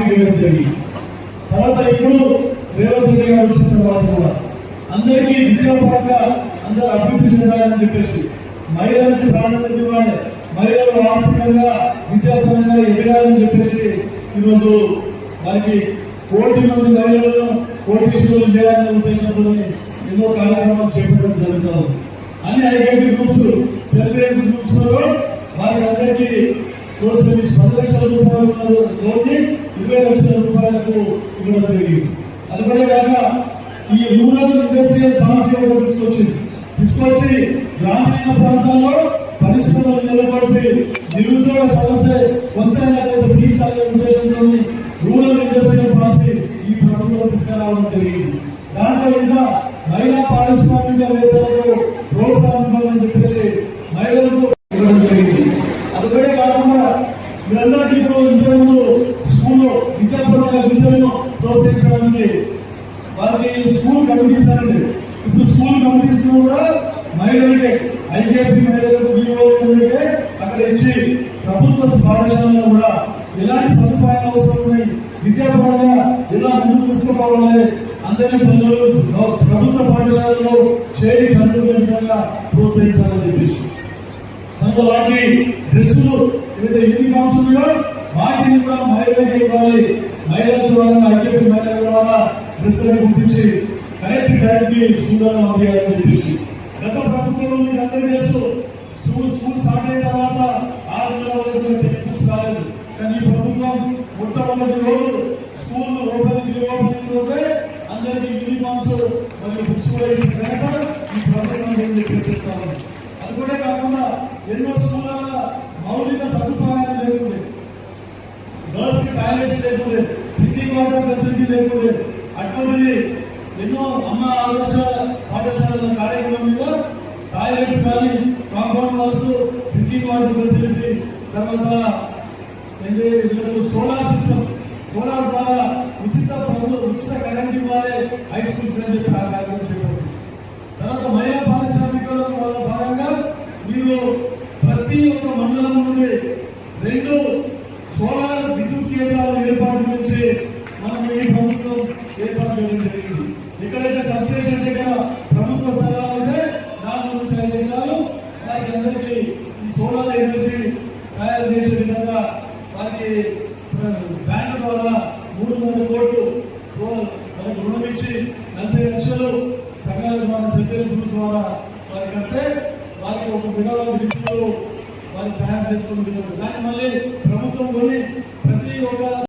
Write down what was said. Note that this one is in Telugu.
వేయడం జరిగింది. తర్వాత ఇప్పుడు రేవంత్ రెడ్డి గారు వచ్చిన తర్వాత కూడా అందరికీ విద్యాపరంగా అందరూ అభివృద్ధి చెందాలని చెప్పేసి మహిళలకు ప్రాధాన్యత ఇవ్వాలి, మహిళలు ఆర్థికంగా విద్యాపరంగా ఎదగాలని చెప్పేసి ఈరోజు వారికి 1 కోటి మంది మహిళలను కోటీశ్వరులు చేయాలనే ఉద్దేశంతో ఎన్నో కార్యక్రమాలు చేపట్టడం జరుగుతుంది. అన్ని IIT groups self help groups వారి అందరికీ ప్రోత్సహించి 10 లక్షల రూపాయలు లోని 20 లక్షల రూపాయలకు ఇవ్వడం జరిగింది. అది కూడా కాక ఈ రూరల్ ఇండస్ట్రియల్ పాలసీ తీసుకొచ్చి గ్రామీణ ప్రాంతాల్లో పరిశ్రమలు నెలకొల్పి నిరుద్యోగ సమస్య కొంతైనా తీర్చాలనే ఉద్దేశంతో రూరల్ ఇండస్ట్రియల్ పాలసీ ఈ ప్రభుత్వం తీసుకురావడం జరిగింది. దాంట్లో ఇంకా మహిళా పారిశ్రామికవేత్తలకు ప్రోత్సాహం ఇవ్వాలని చెప్పేసి మహిళలకు ఇవ్వడం జరిగింది. అది కూడా కాకుండా మీరందరికీ ఇప్పుడు ఇంతకుముందు స్కూల్లో విద్యాపరంగా విద్యను ప్రోత్సహించడానికి వారికి స్కూల్ కమిటీస్ అనేది ఇప్పుడు స్కూల్ కమిటీస్ కూడా మహిళలకే ఐకేపీ మహిళలకు వీళ్ళకే అక్కడ ఇచ్చి ప్రభుత్వ పాఠశాలలో కూడా ఎలాంటి సదుపాయాలు అవసరం ఉన్నాయి, విద్యాపరంగా ఎలా ముందుకు తీసుకుపోవాలి, అందరినీ ప్రభుత్వ పాఠశాలలో చేరి చదువుకునే విధంగా ప్రోత్సహించాలని చెప్పేసి దాంతో వాటి డ్రెస్సులు ఏదైతే యూనిఫామ్స్ ఉన్నాయో వాటిని కూడా మహిళలకి ఇవ్వాలి. మహిళల ద్వారా ఐకేపీ మహిళల ద్వారా డ్రెస్సులను గుర్తించి కరెక్ట్ టైంకి స్కూళ్ళలో అందియాలని చెప్పేసి గత ప్రభుత్వంలో మీకు అందరికీ తెలుసు స్కూల్ స్టార్ట్ అయిన తర్వాత 6 నెలల వరకు టెక్స్ట్ బుక్స్ రాలేదు. కానీ ఈ ప్రభుత్వం మొట్టమొదటి రోజు స్కూల్ ఓపెనింగ్ రోజే అందరికీ యూనిఫామ్స్ మరియు బుక్స్ కూడా ఇచ్చిన కనుక ఈ ప్రభుత్వం చెప్తాను. అది కూడా కాకుండా ఎన్నో స్కూళ్ళ మౌలిక సదుపాయాలు లేకుండే, గర్ల్స్ కి టాయిలెట్స్ లేకుండే, డ్రింకింగ్ వాటర్ ఫెసిలిటీ లేకుండే, అటువంటి ఎన్నో అమ్మ ఆదర్శ పాఠశాలల కార్యక్రమం మీద టాయిలెట్స్ కానీ compound walls, drinking water facility, తర్వాత సోలార్ సిస్టమ్, సోలార్ ద్వారా ఉచిత కరెంట్ ఇవ్వాలి హై స్కూల్స్ అని చెప్పి ఆ కార్యక్రమం చెప్పండి. తర్వాత మహిళా పారిశ్రామికులకు వాళ్ళ భాగంగా మీరు ప్రతి ఒక్క మండలం నుండి 2 సోలార్ విద్యుత్ కేంద్రాలు ఏర్పాటు గురించి మనం ఈ ప్రభుత్వం ఏర్పాటు చేయడం జరిగింది. ఎక్కడైతే సబ్స్టేషన్ దగ్గర ప్రభుత్వ స్థలాలు ఉంటే 4 నుంచి 5 ఎకరాలు వారికి అందరికీ ఈ సోలార్ ఎనర్జీ తయారు చేసే విధంగా వారికి బ్యాంకు ద్వారా 300 కోట్లు మనకు రుణం ఇచ్చి 40 లక్షలు సంఘాల ద్వారా సెంట్రల్ గ్రూప్ ద్వారా వారికి అంటే వారికి ఒక విధాల విద్యుత్తులు వారికి తయారు చేసుకుని కానీ మళ్ళీ ప్రభుత్వం కొన్ని ప్రతి ఒక్క